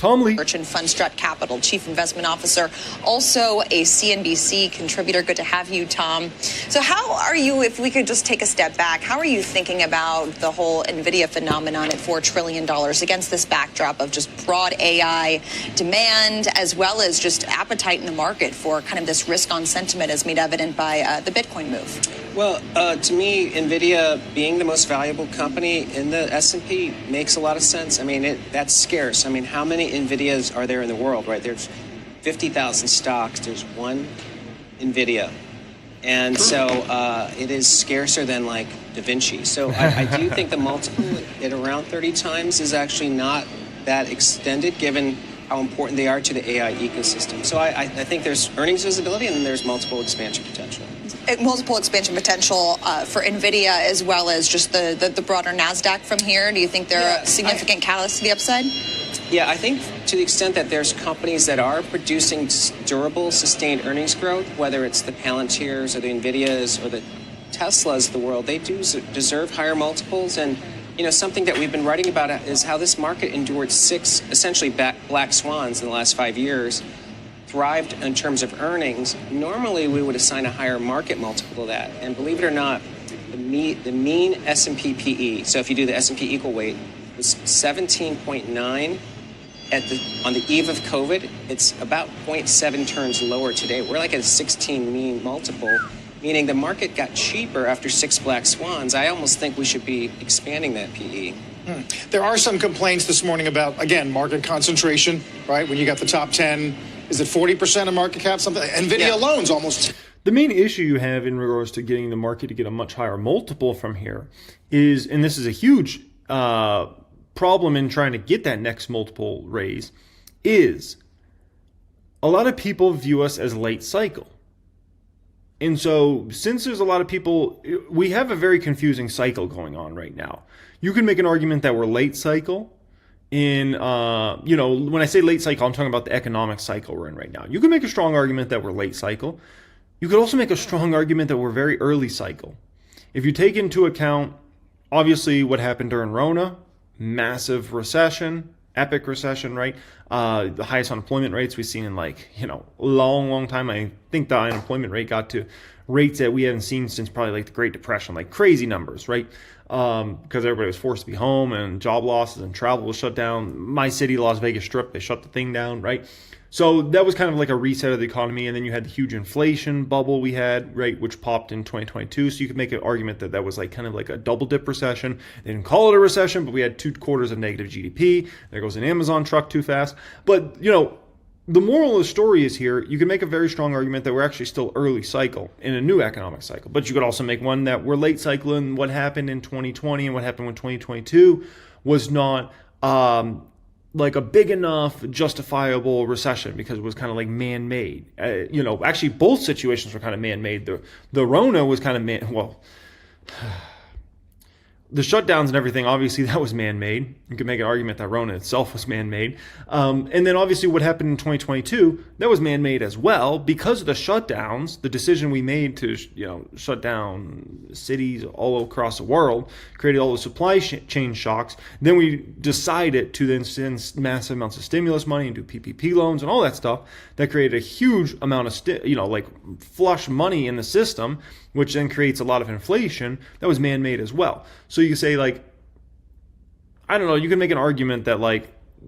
Tom Lee. And Fundstrat Capital Chief Investment Officer, also a CNBC contributor. Good to have you, Tom. So how are you, if we could just take a step back, how are you thinking about the whole NVIDIA phenomenon at $4 trillion against this backdrop of just broad AI demand, as well as just appetite in the market for kind of this risk on sentiment as made evident by the Bitcoin move? Well, to me, NVIDIA being the most valuable company in the S&P makes a lot of sense. I mean, that's scarce. I mean, how many NVIDIAs are there in the world, right? There's 50,000 stocks. There's one NVIDIA. And so it is scarcer than like Da Vinci. So I do think the multiple at around 30 times is actually not that extended, given how important they are to the AI ecosystem. So I think there's earnings visibility and then there's multiple expansion potential. Multiple expansion potential for NVIDIA, as well as just the broader NASDAQ from here. Do you think there are significant catalysts to the upside? Yeah, I think to the extent that there's companies that are producing durable, sustained earnings growth, whether it's the Palantirs or the NVIDIAs or the Teslas of the world, they do deserve higher multiples. And, you know, something that we've been writing about is how this market endured 6 essentially black swans in the last 5 years, thrived in terms of earnings. Normally, we would assign a higher market multiple to that. And believe it or not, the mean S&P PE, so if you do the S&P equal weight, was 17.9 on the eve of COVID. It's about 0.7 turns lower today. We're like at a 16 mean multiple, meaning the market got cheaper after 6 black swans. I almost think we should be expanding that PE. There are some complaints this morning about, again, market concentration, right? When you got the top 10, is it 40% of market cap? Something NVIDIA alone's almost. The main issue you have in regards to getting the market to get a much higher multiple from here is, and this is a huge problem in trying to get that next multiple raise, is a lot of people view us as late cycle. And so since there's a lot of people, we have a very confusing cycle going on right now. You can make an argument that we're late cycle in, when I say late cycle, I'm talking about the economic cycle we're in right now. You can make a strong argument that we're late cycle. You could also make a strong argument that we're very early cycle. If you take into account, obviously, what happened during Rona, massive recession, epic recession, right? The highest unemployment rates we've seen in a long time. I think the unemployment rate got to rates that we haven't seen since probably like the Great Depression, like crazy numbers, right? Because everybody was forced to be home and job losses and travel was shut down. My city, Las Vegas Strip, they shut the thing down, right? So that was kind of like a reset of the economy. And then you had the huge inflation bubble we had, right, which popped in 2022. So you could make an argument that that was like kind of like a double dip recession. They didn't call it a recession, but we had 2 quarters of negative GDP. There goes an Amazon truck too fast. But, the moral of the story is here, you can make a very strong argument that we're actually still early cycle in a new economic cycle. But you could also make one that we're late cycle in what happened in 2020 and what happened in 2022 was not like a big enough justifiable recession because it was kind of like man-made. Actually both situations were kind of man-made. The Rona was kind of the shutdowns and everything, obviously that was man-made. You could make an argument that Rona itself was man-made. And then obviously what happened in 2022, that was man-made as well because of the shutdowns, the decision we made to, shut down cities all across the world, created all the supply chain shocks. Then we decided to then send massive amounts of stimulus money and do PPP loans and all that stuff that created a huge amount of, flush money in the system, which then creates a lot of inflation. That was man-made as well. So you say, I don't know, you can make an argument that,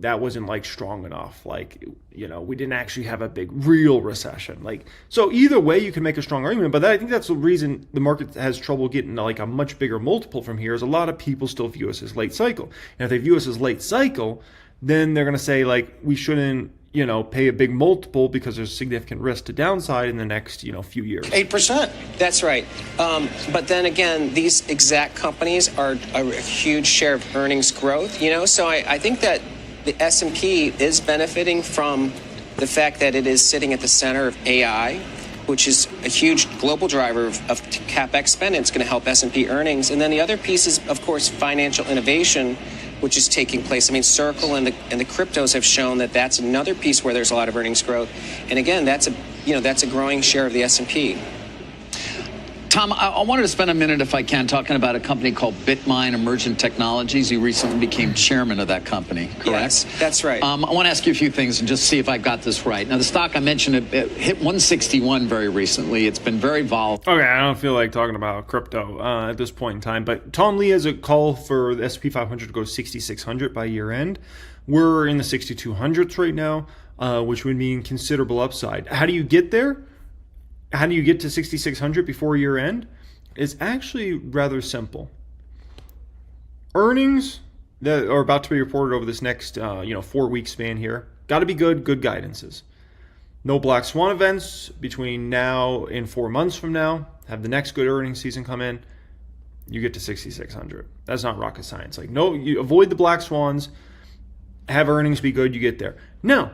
that wasn't, strong enough. We didn't actually have a big real recession. So either way, you can make a strong argument. But I think that's the reason the market has trouble getting, a much bigger multiple from here is a lot of people still view us as late cycle. And if they view us as late cycle, then they're going to say, we shouldn't, pay a big multiple because there's significant risk to downside in the next, few years. 8%. That's right. But then again, these exact companies are a huge share of earnings growth, So I think that the S&P is benefiting from the fact that it is sitting at the center of AI, which is a huge global driver of CapEx spending. It's going to help S&P earnings. And then the other piece is, of course, financial innovation, which is taking place. I mean, Circle and the cryptos have shown that that's another piece where there's a lot of earnings growth. And again, that's a growing share of the S&P. Tom, I wanted to spend a minute, if I can, talking about a company called Bitmine Emergent Technologies. You recently became chairman of that company, correct? Yes, that's right. I want to ask you a few things and just see if I've got this right. Now, the stock, I mentioned, it hit 161 very recently. It's been very volatile. Okay, I don't feel like talking about crypto at this point in time, but Tom Lee has a call for the S&P 500 to go to 6,600 by year end. We're in the 6,200s right now, which would mean considerable upside. How do you get there? How do you get to 6,600 before year end? It's actually rather simple. Earnings that are about to be reported over this next 4-week span here got to be good guidances. No black swan events between now and 4 months from now. Have the next good earnings season come in. You get to 6,600. That's not rocket science. Like, no, you avoid the black swans. Have earnings be good. You get there. Now,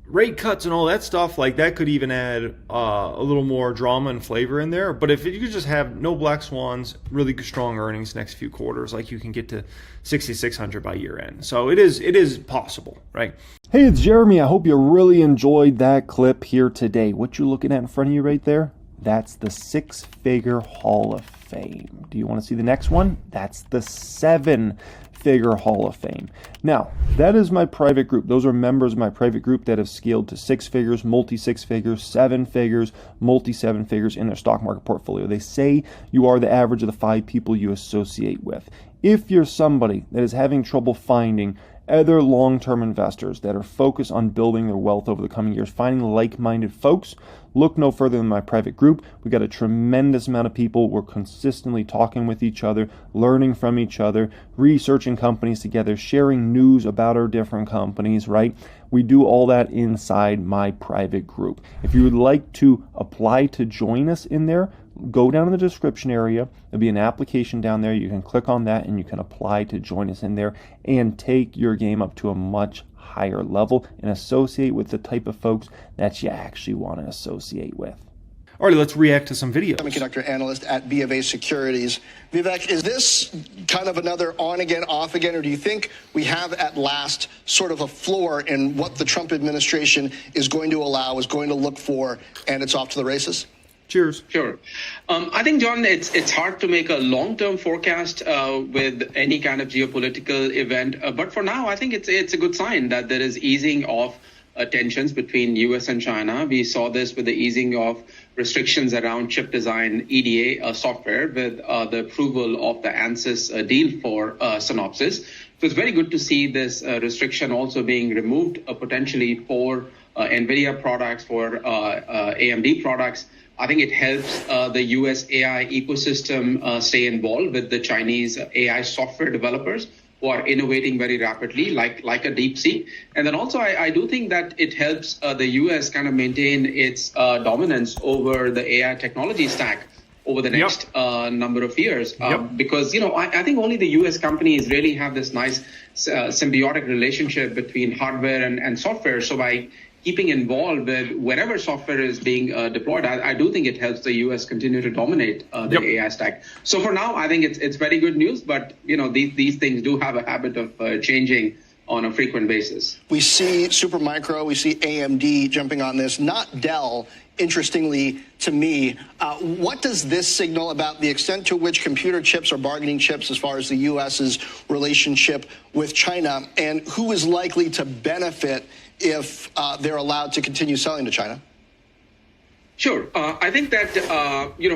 rate cuts and all that stuff, like that could even add a little more drama and flavor in there. But if you could just have no black swans, really strong earnings next few quarters, like you can get to 6,600 by year end. So it is possible, right? Hey, it's Jeremy. I hope you really enjoyed that clip here today. What you looking at in front of you right there? That's the 6-figure Hall of Fame. Do you want to see the next one? That's the 7-figure Hall of Fame. Now, that is my private group. Those are members of my private group that have scaled to 6 figures, multi-6 figures, 7 figures, multi-7 figures in their stock market portfolio. They say you are the average of the 5 people you associate with. If you're somebody that is having trouble finding other long-term investors that are focused on building their wealth over the coming years, finding like-minded folks, look no further than my private group. We've got a tremendous amount of people. We're consistently talking with each other, learning from each other, researching companies together, sharing news about our different companies, right? We do all that inside my private group. If you would like to apply to join us in there, go down in the description area. There'll be an application down there. You can click on that and you can apply to join us in there and take your game up to a much higher level and associate with the type of folks that you actually want to associate with. All right, let's react to some videos. Semiconductor analyst at BofA Securities. Vivek, is this kind of another on again, off again, or do you think we have at last sort of a floor in what the Trump administration is going to allow, is going to look for, and it's off to the races? Cheers. Sure. I think, John, it's hard to make a long-term forecast with any kind of geopolitical event. But for now, I think it's a good sign that there is easing of tensions between U.S. and China. We saw this with the easing of restrictions around chip design EDA software with the approval of the ANSYS deal for Synopsys. So it's very good to see this restriction also being removed potentially for NVIDIA products, for AMD products. I think it helps the U.S. AI ecosystem stay involved with the Chinese AI software developers who are innovating very rapidly, like a DeepSeek. And then also, I do think that it helps the U.S. kind of maintain its dominance over the AI technology stack over the next number of years. Because, I think only the U.S. companies really have this nice symbiotic relationship between hardware and software. So by keeping involved with wherever software is being deployed, I do think it helps the U.S. continue to dominate the AI stack. So for now, I think it's very good news. But these things do have a habit of changing on a frequent basis. We see Supermicro, we see AMD jumping on this, not Dell. Interestingly to me, what does this signal about the extent to which computer chips are bargaining chips as far as the U.S.'s relationship with China, and who is likely to benefit if they're allowed to continue selling to China? Sure. I think that,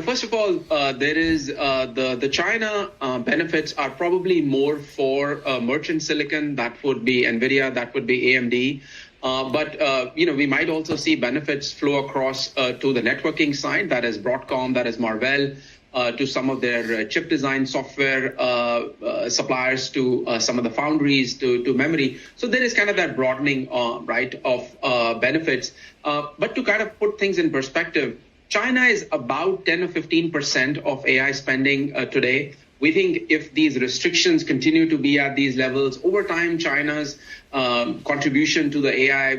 first of all, there is the China benefits are probably more for merchant silicon. That would be NVIDIA, that would be AMD. But we might also see benefits flow across to the networking side. That is Broadcom, that is Marvell, to some of their chip design software suppliers, to some of the foundries, to memory. So there is kind of that broadening, of benefits. But to kind of put things in perspective, China is about 10 or 15% of AI spending today. We think if these restrictions continue to be at these levels over time, China's contribution to the AI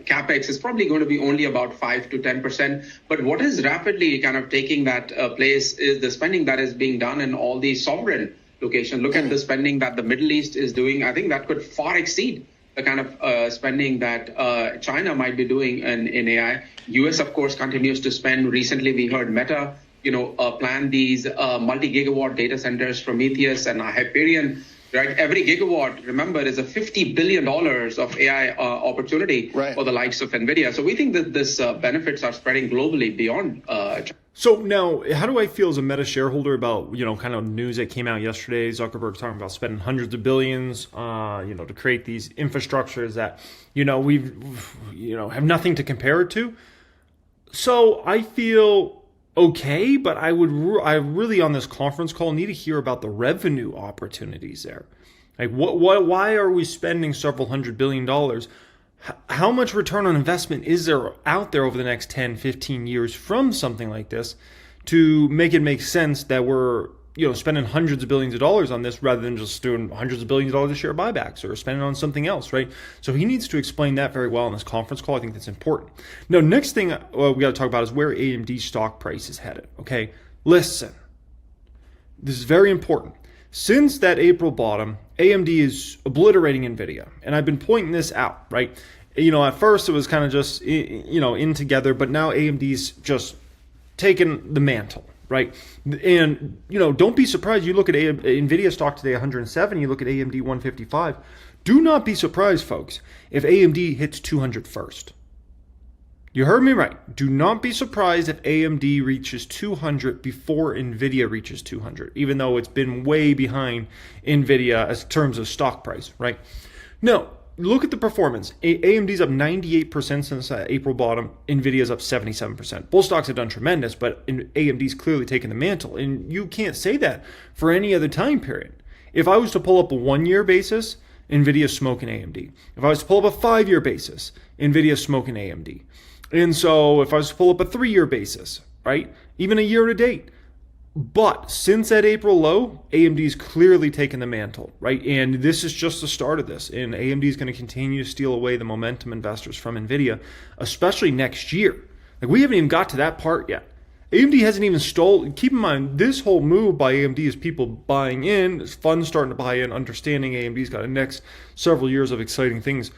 capex is probably going to be only about 5 to 10%. But what is rapidly kind of taking that place is the spending that is being done in all these sovereign locations. Look at the spending that the Middle East is doing. I think that could far exceed the kind of spending that China might be doing in AI. US, of course, continues to spend. Recently, we heard Meta plan these multi-gigawatt data centers, Prometheus and Hyperion. Right, every gigawatt, remember, is a $50 billion of AI opportunity for the likes of NVIDIA. So we think that this benefits are spreading globally beyond China. So now, how do I feel as a Meta shareholder about, kind of news that came out yesterday? Zuckerberg talking about spending hundreds of billions, to create these infrastructures that, have nothing to compare it to. So I feel okay, but I really on this conference call need to hear about the revenue opportunities there. Like why are we spending several $100 billion? How much return on investment is there out there over the next 10, 15 years from something like this to make it make sense that we're spending hundreds of billions of dollars on this rather than just doing hundreds of billions of dollars of share buybacks or spending on something else, right? So he needs to explain that very well in this conference call. I think that's important. Now, next thing we got to talk about is where AMD stock price is headed, okay? Listen, this is very important. Since that April bottom, AMD is obliterating NVIDIA, and I've been pointing this out, right? At first it was kind of just, in together, but now AMD's just taken the mantle. Right. And, don't be surprised. You look at NVIDIA stock today, 107. You look at AMD, 155. Do not be surprised, folks, if AMD hits 200 first. You heard me right. Do not be surprised if AMD reaches 200 before NVIDIA reaches 200, even though it's been way behind NVIDIA as terms of stock price. Right. No. Look at the performance. AMD's up 98% since that April bottom. NVIDIA's up 77%. Both stocks have done tremendous, but AMD's clearly taken the mantle. And you can't say that for any other time period. If I was to pull up a 1-year basis, NVIDIA's smoking AMD. If I was to pull up a 5-year basis, NVIDIA's smoking AMD. And so if I was to pull up a 3-year basis, right, even a year to date, but since that April low, AMD's clearly taken the mantle, right? And this is just the start of this. And AMD is going to continue to steal away the momentum investors from NVIDIA, especially next year. Like, we haven't even got to that part yet. AMD hasn't even stolen. Keep in mind, this whole move by AMD is people buying in, it's funds starting to buy in, understanding AMD's got the next several years of exciting things.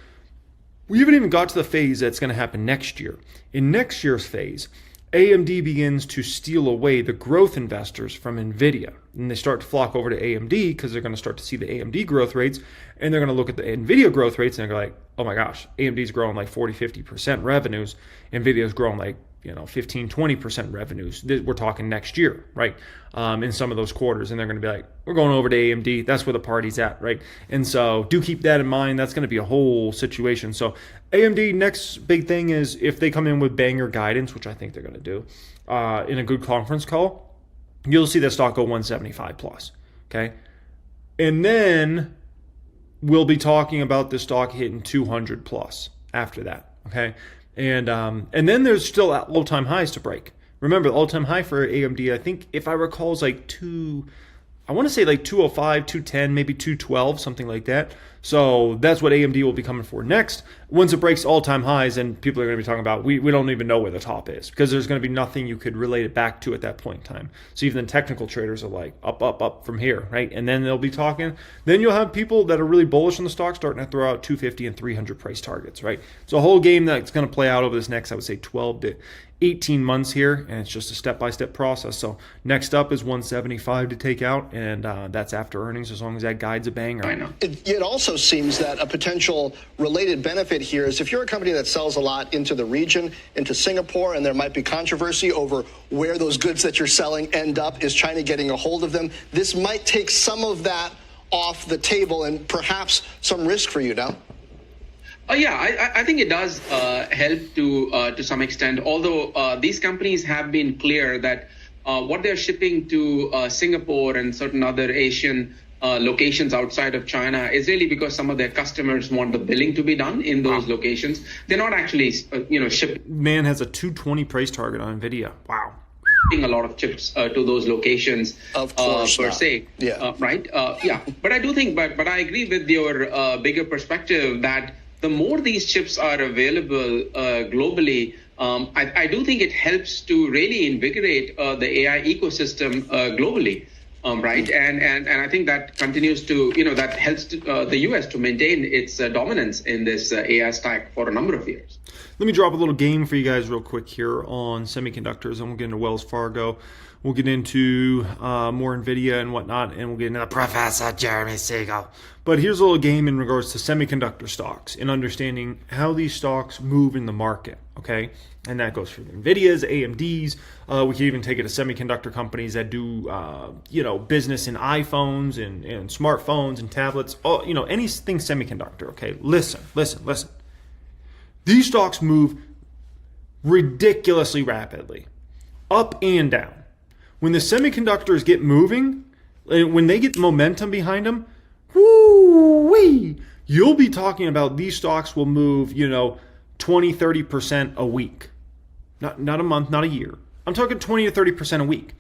We haven't even got to the phase that's going to happen next year. In next year's phase, AMD begins to steal away the growth investors from NVIDIA. And they start to flock over to AMD because they're going to start to see the AMD growth rates, and they're going to look at the NVIDIA growth rates and they're like, oh my gosh, AMD's growing like 40, 50% revenues. NVIDIA's growing like 15, 20% revenues. We're talking next year, right? In some of those quarters. And they're going to be like, we're going over to AMD. That's where the party's at, right? And so do keep that in mind. That's going to be a whole situation. So AMD, next big thing is if they come in with banger guidance, which I think they're going to do, in a good conference call, you'll see that stock go 175 plus, okay? And then we'll be talking about the stock hitting 200 plus after that, okay? And then there's still all-time highs to break. Remember, the all-time high for AMD, I think, if I recall, is like 205, 210, maybe 212, something like that. So that's what AMD will be coming for next. Once it breaks all-time highs, and people are going to be talking about, we don't even know where the top is because there's going to be nothing you could relate it back to at that point in time. So even the technical traders are like up from here, right? And then they'll be talking. Then you'll have people that are really bullish on the stock starting to throw out 250 and 300 price targets, right? It's a whole game that's going to play out over this next, I would say, 12 to 18 months here, and it's just a step-by-step process. So next up is 175 to take out, and that's after earnings as long as that guide's a banger. I know. It also seems that a potential related benefit here is if you're a company that sells a lot into the region, into Singapore, and there might be controversy over where those goods that you're selling end up, is China getting a hold of them? This might take some of that off the table and perhaps some risk for you now. Yeah, I think it does help to some extent, although these companies have been clear that what they're shipping to Singapore and certain other Asian locations outside of China is really because some of their customers want the billing to be done in those locations. They're not actually, shipping. Man has a 220 price target on NVIDIA. Wow. A lot of chips to those locations, of course, per se. Yeah. Right? Yeah. But I do think, but I agree with your bigger perspective that the more these chips are available globally, I do think it helps to really invigorate the AI ecosystem globally, right? And I think that continues to, that helps the U.S. to maintain its dominance in this AI stack for a number of years. Let me drop a little game for you guys real quick here on semiconductors, and we'll get into Wells Fargo. We'll get into more NVIDIA and whatnot, and we'll get into the Professor Jeremy Siegel. But here's a little game in regards to semiconductor stocks and understanding how these stocks move in the market, okay? And that goes for NVIDIA's, AMD's. We can even take it to semiconductor companies that do, business in iPhones and smartphones and tablets, anything semiconductor, okay? Listen. These stocks move ridiculously rapidly, up and down. When the semiconductors get moving, when they get momentum behind them, woo-wee, you'll be talking about these stocks will move, 20, 30% a week. Not a month, not a year. I'm talking 20 to 30% a week.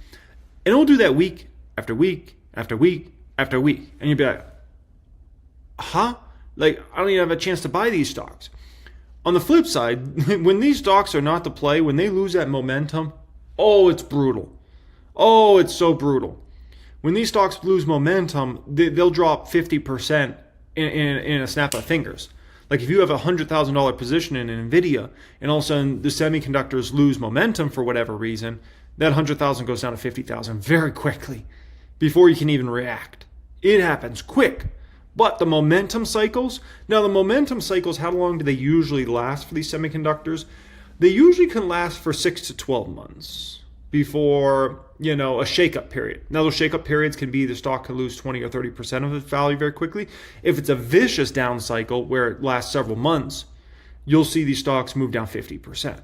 And it'll do that week after week after week after week. And you'll be like, huh? Like, I don't even have a chance to buy these stocks. On the flip side, when these stocks are not to play, when they lose that momentum, oh, it's brutal. Oh, it's so brutal. When these stocks lose momentum, they'll drop 50% in a snap of fingers. Like if you have a $100,000 position in NVIDIA and all of a sudden the semiconductors lose momentum for whatever reason, that 100,000 goes down to 50,000 very quickly before you can even react. It happens quick. But the momentum cycles, how long do they usually last for these semiconductors? They usually can last for 6 to 12 months before, a shakeup period. Now, those shakeup periods can be the stock can lose 20 or 30% of its value very quickly. If it's a vicious down cycle where it lasts several months, you'll see these stocks move down 50%.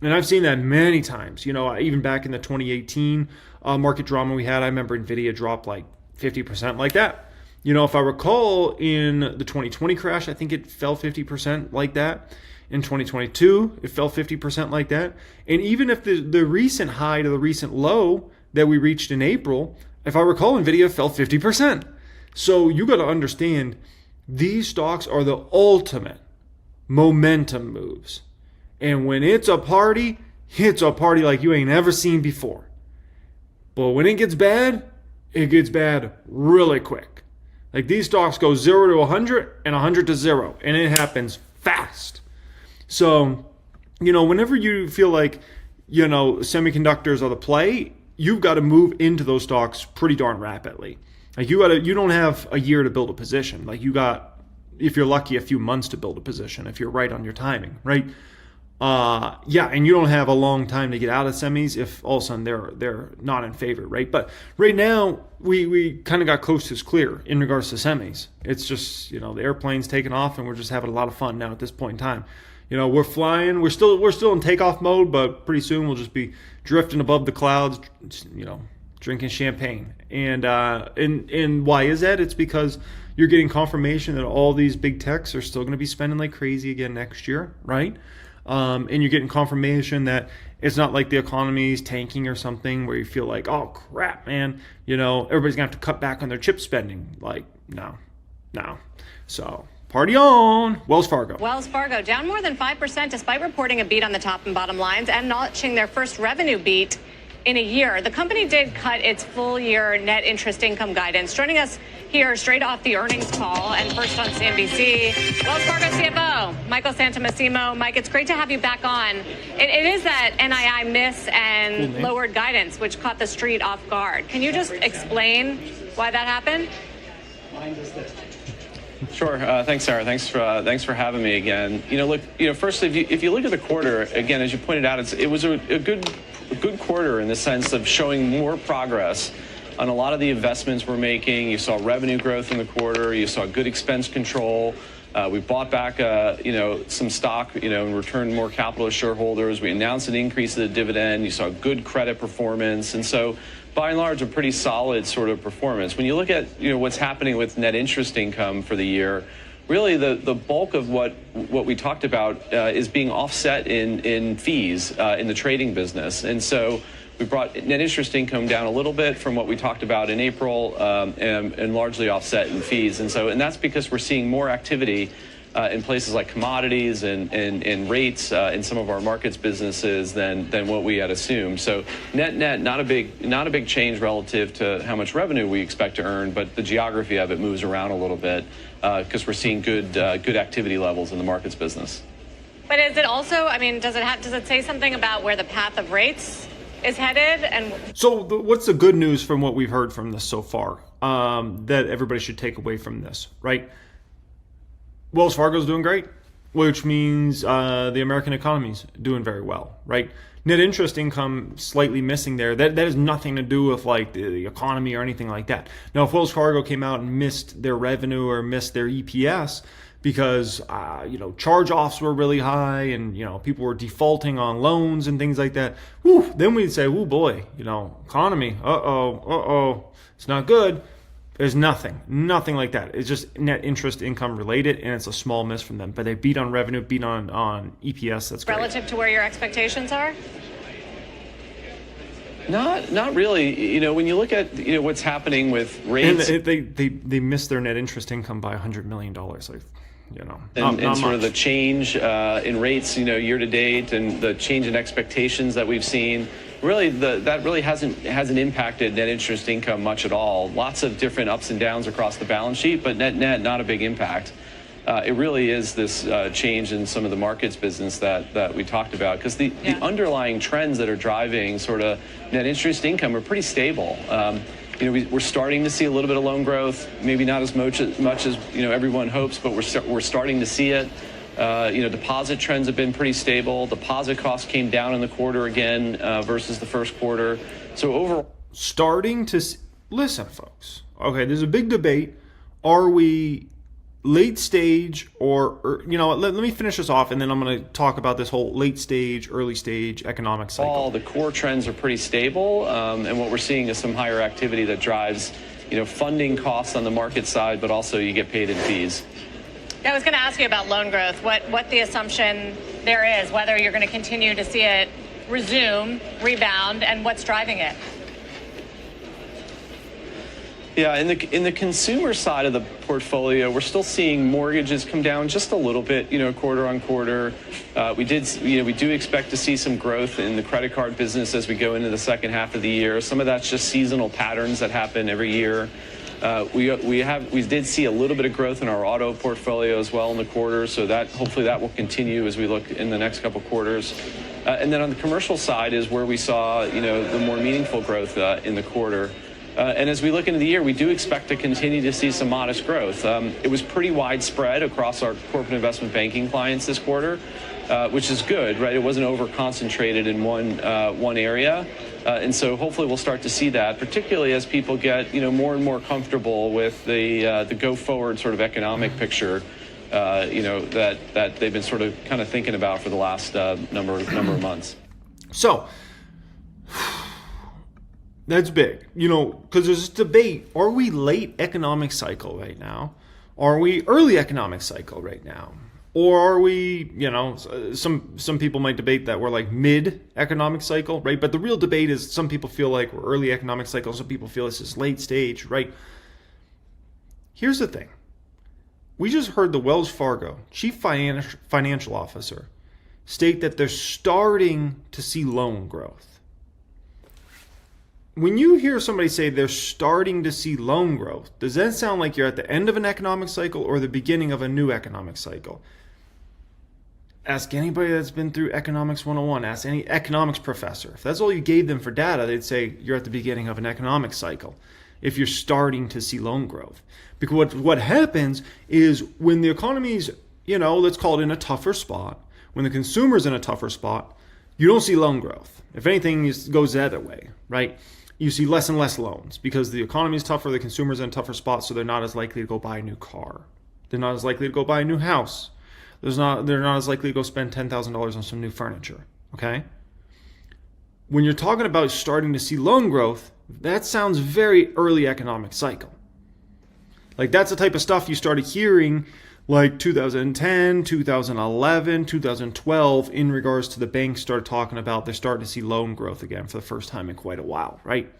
And I've seen that many times. Even back in the 2018 market drama we had, I remember NVIDIA dropped like 50% like that. If I recall, in the 2020 crash, I think it fell 50% like that. In 2022, it fell 50% like that. And even if the recent high to the recent low that we reached in April, if I recall, NVIDIA fell 50%. So you got to understand, these stocks are the ultimate momentum moves. And when it's a party like you ain't ever seen before. But when it gets bad really quick. Like these stocks go 0 to 100 and 100 to 0, and it happens fast. So, whenever you feel like, semiconductors are the play, you've got to move into those stocks pretty darn rapidly. Like you don't have a year to build a position. Like you got, if you're lucky, a few months to build a position if you're right on your timing, right? And you don't have a long time to get out of semis if all of a sudden they're not in favor, right? But right now we kind of got coast is clear in regards to semis. It's just the airplane's taking off and we're just having a lot of fun now at this point in time. We're flying. We're still in takeoff mode, but pretty soon we'll just be drifting above the clouds, drinking champagne. And why is that? It's because you're getting confirmation that all these big techs are still going to be spending like crazy again next year, right? And you're getting confirmation that it's not like the economy is tanking or something where you feel like, oh crap, man, everybody's gonna have to cut back on their chip spending. Like, no. So party on. Wells Fargo down more than 5% despite reporting a beat on the top and bottom lines and notching their first revenue beat in a year. The company did cut its full year net interest income guidance. Joining us here straight off the earnings call and first on CNBC, Wells Fargo CFO, Michael Santomassimo. Mike, it's great to have you back on. It is that NII miss and lowered guidance, which caught the street off guard. Can you just explain why that happened? Sure. Thanks, Sarah. Thanks for having me again. Firstly, if you look at the quarter, again, as you pointed out, it was a good quarter in the sense of showing more progress on a lot of the investments we're making. You saw revenue growth in the quarter. You saw good expense control. We bought back, some stock, and returned more capital to shareholders. We announced an increase of the dividend. You saw good credit performance. And so, by and large, a pretty solid sort of performance. When you look at, what's happening with net interest income for the year, really the bulk of what we talked about is being offset in fees in the trading business. And so we brought net interest income down a little bit from what we talked about in April and largely offset in fees. And that's because we're seeing more activity in places like commodities and rates in some of our markets businesses than what we had assumed. So net not a big change relative to how much revenue we expect to earn, but the geography of it moves around a little bit because we're seeing good activity levels in the markets business. But is it also, does it say something about where the path of rates is headed? And so what's the good news from what we've heard from this so far that everybody should take away from this, right? Wells Fargo's doing great, which means the American economy's doing very well, right? Net interest income slightly missing there. That has nothing to do with like the economy or anything like that. Now, if Wells Fargo came out and missed their revenue or missed their EPS because charge-offs were really high and people were defaulting on loans and things like that, then we'd say, oh boy, economy, it's not good. There's nothing like that. It's just net interest income related, and it's a small miss from them. But they beat on revenue, beat on EPS. That's great. Relative to where your expectations are? Not really. When you look at what's happening with rates, and they missed their net interest income by $100 million. And sort of the change in rates, year to date, and the change in expectations that we've seen. Really, that really hasn't impacted net interest income much at all. Lots of different ups and downs across the balance sheet, but net, not a big impact. It really is this change in some of the markets business that we talked about, because the underlying trends that are driving sort of net interest income are pretty stable. We're starting to see a little bit of loan growth, maybe not as much as everyone hopes, but we're starting to see it. Deposit trends have been pretty stable. Deposit costs came down in the quarter again versus the first quarter. So overall, listen, folks. Okay, there's a big debate. Are we late stage or let me finish this off, and then I'm going to talk about this whole late stage, early stage economic cycle. All the core trends are pretty stable, and what we're seeing is some higher activity that drives, funding costs on the market side, but also you get paid in fees. I was going to ask you about loan growth, what the assumption there is, whether you're going to continue to see it rebound, and what's driving it. Yeah, in the consumer side of the portfolio, we're still seeing mortgages come down just a little bit, quarter on quarter. We do expect to see some growth in the credit card business as we go into the second half of the year. Some of that's just seasonal patterns that happen every year. We did see a little bit of growth in our auto portfolio as well in the quarter, so that hopefully that will continue as we look in the next couple quarters. And then on the commercial side is where we saw the more meaningful growth in the quarter. And as we look into the year, we do expect to continue to see some modest growth. It was pretty widespread across our corporate investment banking clients this quarter, which is good, right? It wasn't over-concentrated in one area. And so hopefully we'll start to see that, particularly as people get more and more comfortable with the go-forward sort of economic picture, that they've been sort of kind of thinking about for the last number of months. So that's big, because there's this debate. Are we late economic cycle right now? Are we early economic cycle right now? Or are we, some people might debate that we're like mid economic cycle, right? But the real debate is some people feel like we're early economic cycle. Some people feel this is late stage, right? Here's the thing. We just heard the Wells Fargo chief financial officer state that they're starting to see loan growth. When you hear somebody say they're starting to see loan growth, does that sound like you're at the end of an economic cycle or the beginning of a new economic cycle? Ask anybody that's been through Economics 101. Ask any economics professor. If that's all you gave them for data, they'd say you're at the beginning of an economic cycle if you're starting to see loan growth. Because what happens is when the economy's, let's call it in a tougher spot, when the consumer's in a tougher spot, you don't see loan growth. If anything, it goes the other way, right? You see less and less loans because the economy is tougher, the consumer's in a tougher spot, so they're not as likely to go buy a new car. They're not as likely to go buy a new house. They're not as likely to go spend $10,000 on some new furniture, okay? When you're talking about starting to see loan growth, that sounds very early economic cycle. Like that's the type of stuff you started hearing like 2010, 2011, 2012 in regards to the banks started talking about they're starting to see loan growth again for the first time in quite a while, right?